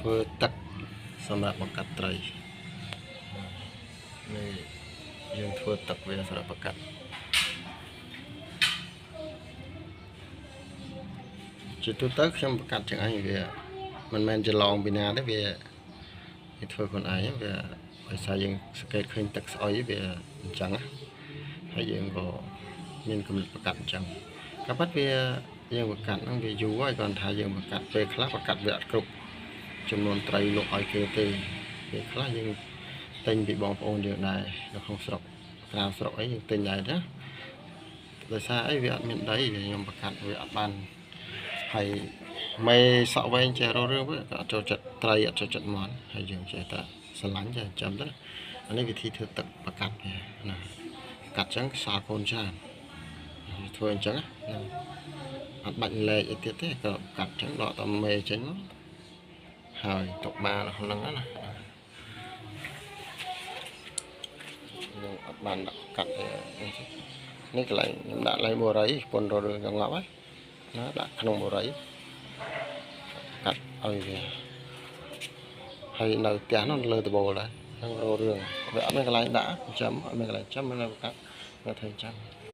ធ្វើទឹកសម្រាប់បង្កាត់ត្រីនេះយើងធ្វើទឹកវាសម្រាប់បង្កាត់ជាទូទៅខ្ញុំបង្កាត់ចឹងឯងវាមិនមែនច្រឡងពីណាទេវាធ្វើខ្លួនឯងវាដោយសារយើងសង្កេតឃើញទឹកស្អុយវាអញ្ចឹងហើយយើងក៏មានគំនិតបង្កាត់អញ្ចឹងក៏ប៉ុន្តែវាយើងបង្កាត់ហ្នឹងវាយូរហើយគាត់ថាយើងបង្កាត់ពេលខ្លះបង្កាត់វាអត់គ្រប់ចំនួនត្រីលក់ឲ្យគេទេពេលខ្លះយើងទិញពីបងប្អូនយើងដែរនៅក្នុងស្រុកក្រៅស្រុកអីយើងទិញដែរណាដោយសារអីវាអត់មានដីខ្ញុំបង្កាត់វាអត់បានហើយមេសក់វែងចេះរករឿងវាក៏អត់ចូលចិត្តត្រីអត់ចូលចិត្តមាន់ហើយយើងចេះតែស្រឡាញ់ចេះចាំទៅអានេះវិធីធ្វើទឹកបង្កាត់ណាកាត់ចឹងខ្សោកូនច្រើនធ្វើអញ្ចឹងណាអត់បាច់លែកអីទៀតទេក៏កាត់ចឹងដកតាមមេចេញមកហើយទុកបានហ្នឹងណាយើងអត់បានដាក់កាត់នេះកន្លែងខ្ញុំដាក់ឡៃបូរីប៉ុនររឿងចង្អប់ហើយណាដាក់ក្នុងបូរីកាត់ឲ្យវាហើយនៅផ្ទះនោះលើដបូលដែរហ្នឹងររឿងវាអត់មានកន្លែងដាក់ចាំអត់មានកន្លែងចាំនៅកាត់នៅធ្វើចាំ